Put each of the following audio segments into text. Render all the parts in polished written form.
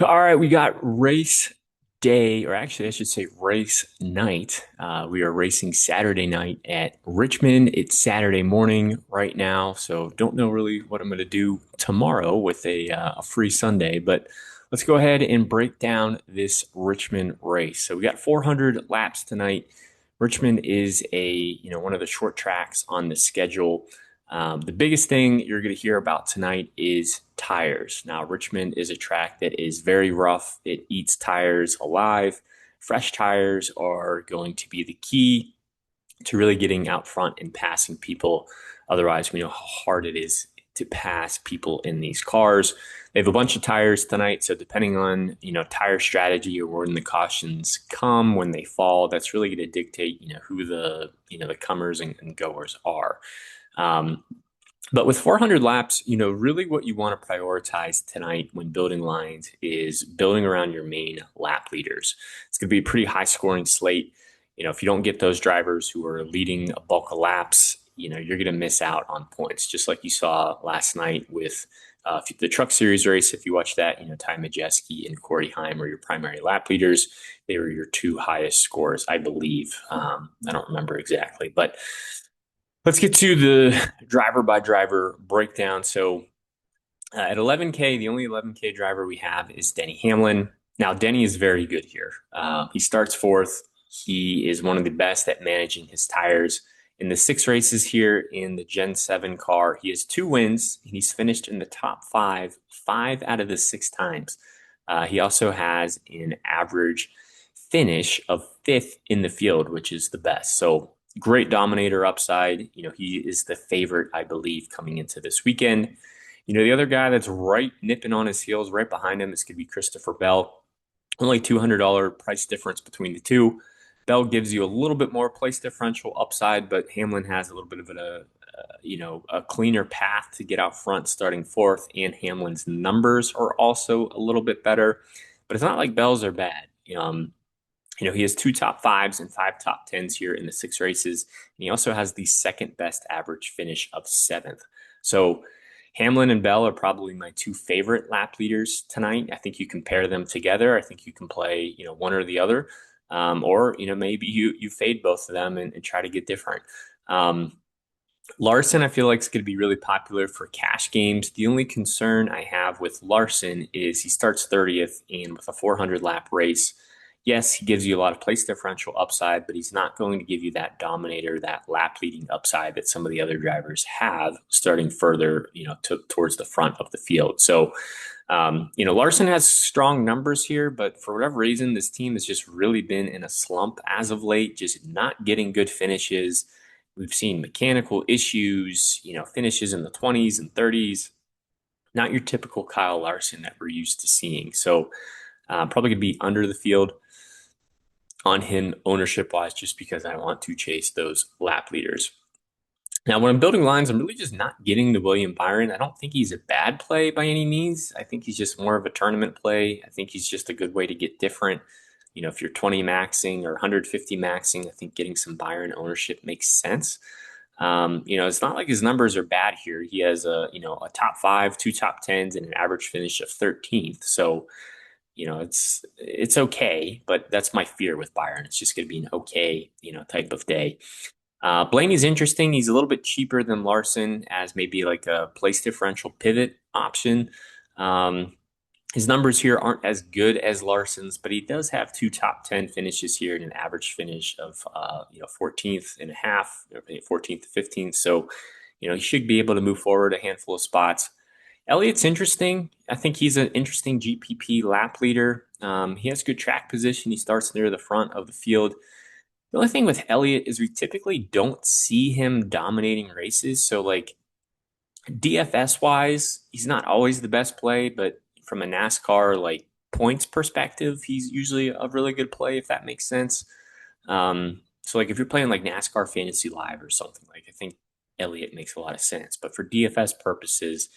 All right, we got race day, or actually, I should say race night. We are racing Saturday night at Richmond. It's Saturday morning right now, so don't know really what I'm going to do tomorrow with a free Sunday. But let's go ahead and break down this Richmond race. So we got 400 laps tonight. Richmond is one of the short tracks on the schedule. The biggest thing you're going to hear about tonight is tires. Now, Richmond is a track that is very rough. It eats tires alive. Fresh tires are going to be the key to really getting out front and passing people. Otherwise, we know how hard it is to pass people in these cars. They have a bunch of tires tonight, so depending on tire strategy or when the cautions come, when they fall, that's really going to dictate who the comers and goers are. Um, but with 400 laps, really what you want to prioritize tonight when building lines is building around your main lap leaders. It's going to be a pretty high scoring slate. If you don't get those drivers who are leading a bulk of laps, you're going to miss out on points, just like you saw last night with the Truck Series race. If you watch that, Ty Majeski and Corey Heim are your primary lap leaders. They were your two highest scores, I believe. I don't remember exactly, but let's get to the driver by driver breakdown. So at 11K, the only 11K driver we have is Denny Hamlin. Now, Denny is very good here. He starts fourth. He is one of the best at managing his tires. In the 6 races here in the Gen 7 car, he has 2 wins, and he's finished in the top five out of the 6 times. He also has an average finish of fifth in the field, which is the best. So great dominator upside. He is the favorite, I believe, coming into this weekend. The other guy that's right nipping on his heels right behind him is going to be Christopher Bell. Only $200 price difference between the two. Bell gives you a little bit more place differential upside, but Hamlin has a little bit of a cleaner path to get out front starting fourth, and Hamlin's numbers are also a little bit better. But it's not like Bell's are bad. He has 2 top 5s and 5 top 10s here in the 6 races. And he also has the second best average finish of seventh. So Hamlin and Bell are probably my two favorite lap leaders tonight. I think you can pair them together. I think you can play, one or the other. Or, maybe you fade both of them and try to get different. Larson, I feel like is going to be really popular for cash games. The only concern I have with Larson is he starts 30th, and with a 400 lap race, yes, he gives you a lot of place differential upside, but he's not going to give you that dominator, that lap leading upside that some of the other drivers have starting further, towards the front of the field. So, Larson has strong numbers here, but for whatever reason, this team has just really been in a slump as of late, just not getting good finishes. We've seen mechanical issues, finishes in the 20s and 30s. Not your typical Kyle Larson that we're used to seeing. So probably going to be under the field on him ownership wise, just because I want to chase those lap leaders. Now, when I'm building lines, I'm really just not getting the William Byron. I don't think he's a bad play by any means. I think he's just more of a tournament play. I think he's just a good way to get different. If you're 20 maxing or 150 maxing, I think getting some Byron ownership makes sense. It's not like his numbers are bad here. He has a top 5, 2 top 10s, and an average finish of 13th. So, it's okay, but that's my fear with Byron. It's just going to be an okay, type of day. Blaney's interesting. He's a little bit cheaper than Larson as maybe like a place differential pivot option. His numbers here aren't as good as Larson's, but he does have 2 top 10 finishes here and an average finish of 14th and a half, 14th to 15th. So, he should be able to move forward a handful of spots. Elliott's interesting. I think he's an interesting GPP lap leader. He has good track position. He starts near the front of the field. The only thing with Elliott is we typically don't see him dominating races. So, like, DFS wise, he's not always the best play, but from a NASCAR like points perspective, he's usually a really good play if that makes sense. So like if you're playing like NASCAR Fantasy Live or something, like I think Elliott makes a lot of sense. But for DFS purposes,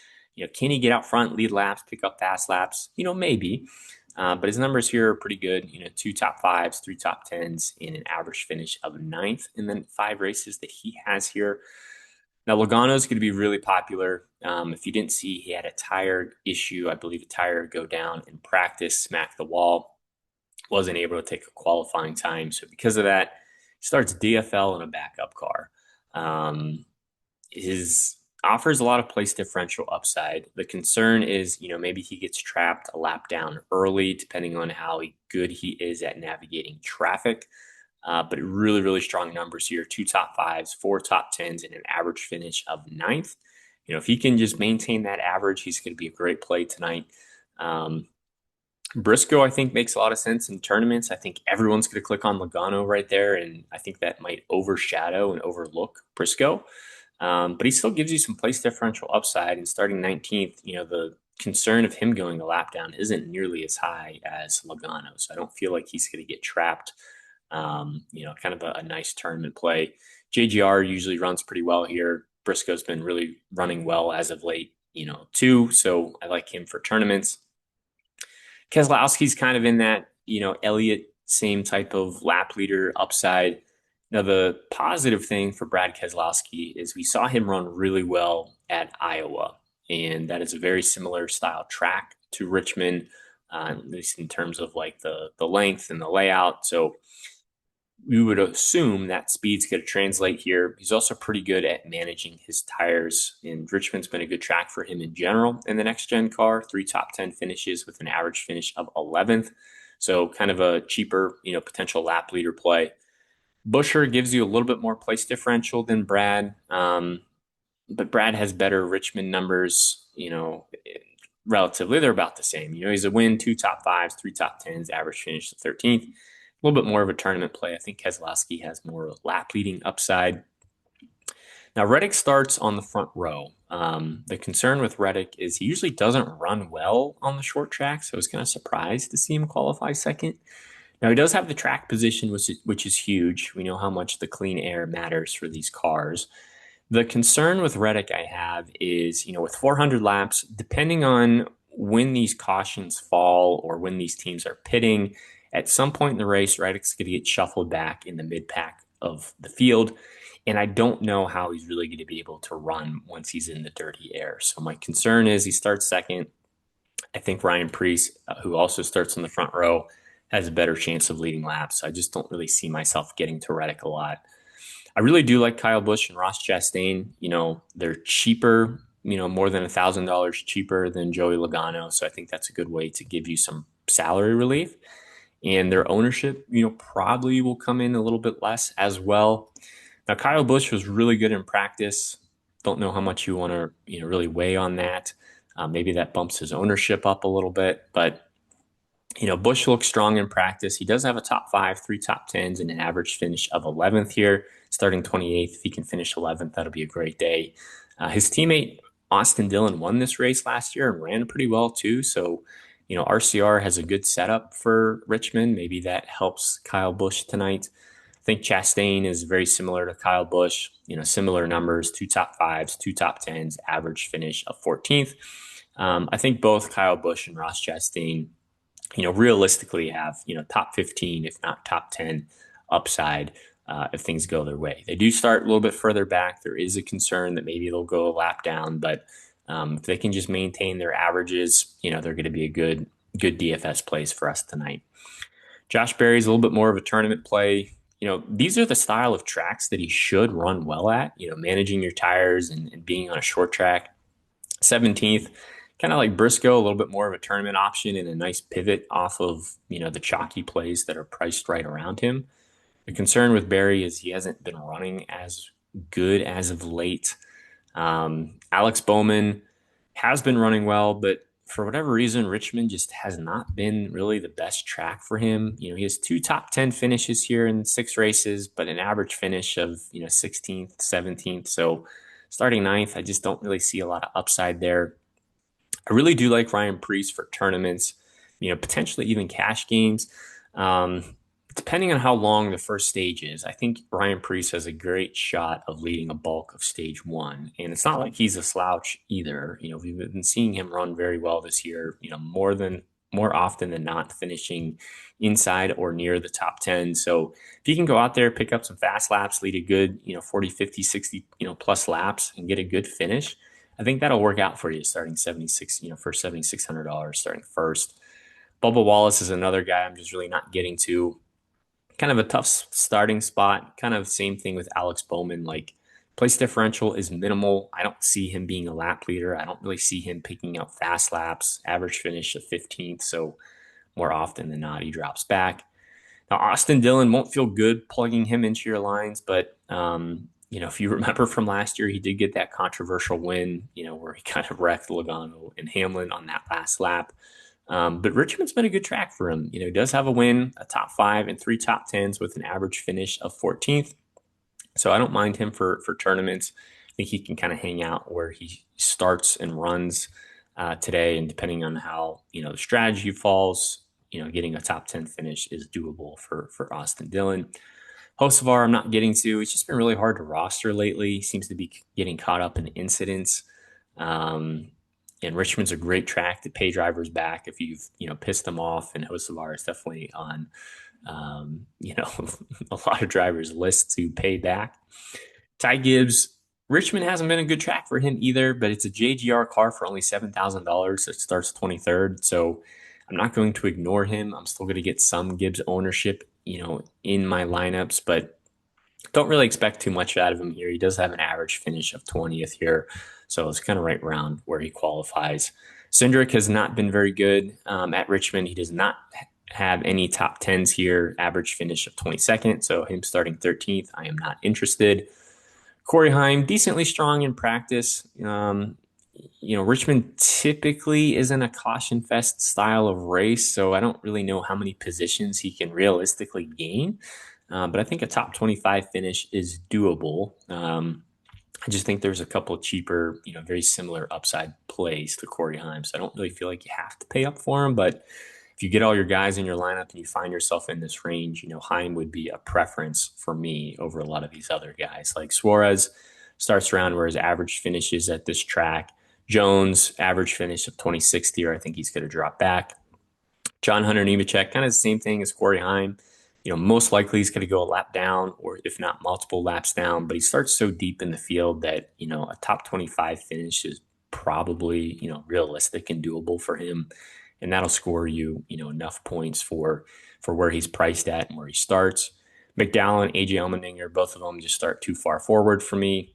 can he get out front, lead laps, pick up fast laps? Maybe. But his numbers here are pretty good. 2 top 5s, 3 top 10s, and an average finish of ninth in the 5 races that he has here. Now, Logano's going to be really popular. If you didn't see, he had a tire issue. I believe a tire go down in practice, smacked the wall, wasn't able to take a qualifying time. So because of that, he starts DFL in a backup car. Um, his offers a lot of place differential upside. The concern is, maybe he gets trapped a lap down early, depending on how good he is at navigating traffic. But really, really strong numbers here: two top fives, four top tens, and an average finish of ninth. If he can just maintain that average, he's going to be a great play tonight. Um, Briscoe, I think, makes a lot of sense in tournaments. I think everyone's going to click on Logano right there, and I think that might overshadow and overlook Briscoe. But he still gives you some place differential upside. And starting 19th, the concern of him going a lap down isn't nearly as high as Logano. So I don't feel like he's going to get trapped. Kind of a nice tournament play. JGR usually runs pretty well here. Briscoe's been really running well as of late, too. So I like him for tournaments. Keselowski's kind of in that, Elliott, same type of lap leader upside. Now, the positive thing for Brad Keselowski is we saw him run really well at Iowa, and that is a very similar style track to Richmond, at least in terms of like the length and the layout. So we would assume that speed's going to translate here. He's also pretty good at managing his tires, and Richmond's been a good track for him in general in the next gen car. 3 top 10 finishes with an average finish of 11th. So kind of a cheaper, potential lap leader play. Busher gives you a little bit more place differential than Brad, but Brad has better Richmond numbers, relatively. They're about the same. He's a win, 2 top fives, 3 top tens, average finish to 13th. A little bit more of a tournament play. I think Keselowski has more lap leading upside. Now, Reddick starts on the front row. The concern with Reddick is he usually doesn't run well on the short track, so I was kind of surprised to see him qualify second. Now, he does have the track position, which is huge. We know how much the clean air matters for these cars. The concern with Reddick I have is, with 400 laps, depending on when these cautions fall or when these teams are pitting, at some point in the race, Reddick's going to get shuffled back in the mid-pack of the field. And I don't know how he's really going to be able to run once he's in the dirty air. So my concern is he starts second. I think Ryan Preece, who also starts in the front row, has a better chance of leading laps. I just don't really see myself getting to Reddick a lot. I really do like Kyle Busch and Ross Chastain. They're cheaper, more than $1,000 cheaper than Joey Logano. So I think that's a good way to give you some salary relief. And their ownership, probably will come in a little bit less as well. Now, Kyle Busch was really good in practice. Don't know how much you want to, really weigh on that. Maybe that bumps his ownership up a little bit, but Busch looks strong in practice. He does have a top 5, 3 top 10s, and an average finish of 11th here, starting 28th. If he can finish 11th, that'll be a great day. His teammate Austin Dillon won this race last year and ran pretty well too. So, RCR has a good setup for Richmond. Maybe that helps Kyle Busch tonight. I think Chastain is very similar to Kyle Busch, similar numbers: 2 top 5s, 2 top 10s, average finish of 14th. I think both Kyle Busch and Ross Chastain, realistically have, top 15, if not top 10 upside if things go their way. They do start a little bit further back. There is a concern that maybe they'll go a lap down, but if they can just maintain their averages, they're going to be a good DFS plays for us tonight. Josh Berry's a little bit more of a tournament play. These are the style of tracks that he should run well at, managing your tires and being on a short track. 17th, kind of like Briscoe, a little bit more of a tournament option and a nice pivot off of, the chalky plays that are priced right around him. The concern with Berry is he hasn't been running as good as of late. Alex Bowman has been running well, but for whatever reason, Richmond just has not been really the best track for him. He has 2 top 10 finishes here in 6 races, but an average finish of, 16th, 17th. So starting 9th, I just don't really see a lot of upside there. I really do like Ryan Preece for tournaments, potentially even cash games. Depending on how long the first stage is, I think Ryan Preece has a great shot of leading a bulk of stage 1. And it's not like he's a slouch either. We've been seeing him run very well this year, more than more often than not finishing inside or near the top 10. So if you can go out there, pick up some fast laps, lead a good, 40, 50, 60, plus laps and get a good finish, I think that'll work out for you starting 76, for $7,600 starting first. Bubba Wallace is another guy I'm just really not getting to. Kind of a tough starting spot. Kind of same thing with Alex Bowman. Like place differential is minimal. I don't see him being a lap leader. I don't really see him picking up fast laps. Average finish of 15th. So more often than not, he drops back. Now, Austin Dillon won't feel good plugging him into your lines, but if you remember from last year, he did get that controversial win, where he kind of wrecked Logano and Hamlin on that last lap. But Richmond's been a good track for him. He does have a win, a top five, and three top tens with an average finish of 14th. So I don't mind him for tournaments. I think he can kind of hang out where he starts and runs today, and depending on how the strategy falls, getting a top 10 finish is doable for Austin Dillon. Hocevar, I'm not getting to. It's just been really hard to roster lately. He seems to be getting caught up in incidents. And Richmond's a great track to pay drivers back if you've pissed them off. And Hocevar is definitely on a lot of drivers' list to pay back. Ty Gibbs, Richmond hasn't been a good track for him either, but it's a JGR car for only $7,000. It starts 23rd, so I'm not going to ignore him. I'm still going to get some Gibbs ownership, in my lineups, but don't really expect too much out of him here. He does have an average finish of 20th here, so it's kind of right around where he qualifies. Cindric has not been very good at Richmond. He does not have any top 10s here, average finish of 22nd, so him starting 13th, I am not interested. Corey Heim, decently strong in practice. Richmond typically isn't a caution fest style of race, so I don't really know how many positions he can realistically gain. But I think a top 25 finish is doable. I just think there's a couple cheaper, very similar upside plays to Corey Heim. So I don't really feel like you have to pay up for him, but if you get all your guys in your lineup and you find yourself in this range, Heim would be a preference for me over a lot of these other guys. Like Suarez starts around where his average finishes at this track. Jones, average finish of 26th here. I think he's going to drop back. John Hunter Nemechek, kind of the same thing as Corey Heim. Most likely he's going to go a lap down, or if not multiple laps down, but he starts so deep in the field that, a top 25 finish is probably, realistic and doable for him. And that'll score you, enough points for where he's priced at and where he starts. McDowell, AJ Allmendinger, both of them just start too far forward for me.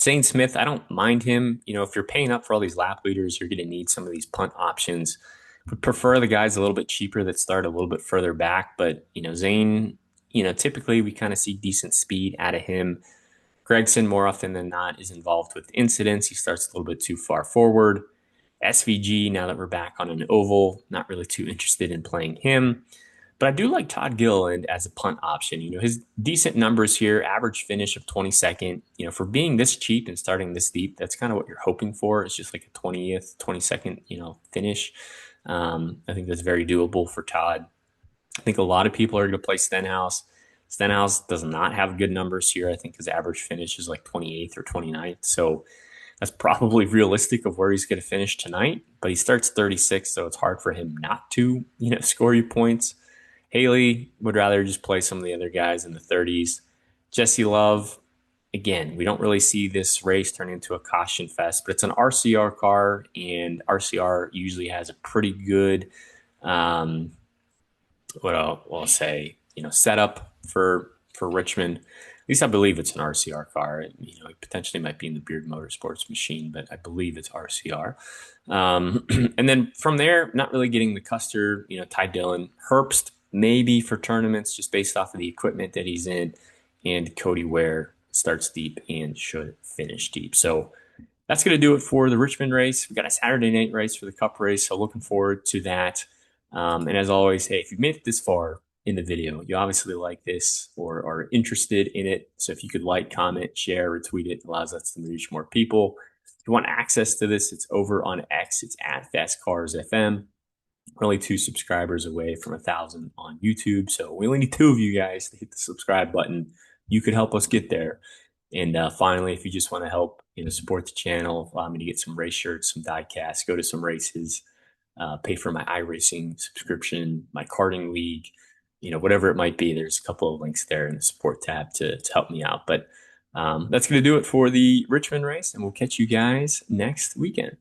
Zane Smith, I don't mind him. If you're paying up for all these lap leaders, you're going to need some of these punt options. Would prefer the guys a little bit cheaper that start a little bit further back. But, Zane, typically we kind of see decent speed out of him. Gregson, more often than not, is involved with incidents. He starts a little bit too far forward. SVG, now that we're back on an oval, not really too interested in playing him. But I do like Todd Gilliland as a punt option. His decent numbers here, average finish of 22nd. For being this cheap and starting this deep, that's kind of what you're hoping for. It's just like a 20th, 22nd, finish. I think that's very doable for Todd. I think a lot of people are going to play Stenhouse. Stenhouse does not have good numbers here. I think his average finish is like 28th or 29th. So that's probably realistic of where he's going to finish tonight, but he starts 36th, so it's hard for him not to, score you points. Haley would rather just play some of the other guys in the 30s. Jesse Love, again, we don't really see this race turn into a caution fest, but it's an RCR car, and RCR usually has a pretty good, what I'll say, setup for Richmond. At least I believe it's an RCR car. It potentially might be in the Beard Motorsports machine, but I believe it's RCR. And then from there, not really getting the Custer, Ty Dillon. Herbst, maybe for tournaments, just based off of the equipment that he's in. And Cody Ware starts deep and should finish deep. So that's going to do it for the Richmond race. We've got a Saturday night race for the Cup race, so looking forward to that. And as always, hey, if you've made it this far in the video, you obviously like this or are interested in it. So if you could like, comment, share, retweet it, allows us to reach more people. If you want access to this, it's over on X. It's at FastCarsFM. We're only 2 subscribers away from 1,000 on YouTube. So we only need 2 of you guys to hit the subscribe button. You could help us get there. And finally, if you just want to help, support the channel, allow me to get some race shirts, some die casts, go to some races, pay for my iRacing subscription, my karting league, whatever it might be. There's a couple of links there in the support tab to help me out. But that's going to do it for the Richmond race, and we'll catch you guys next weekend.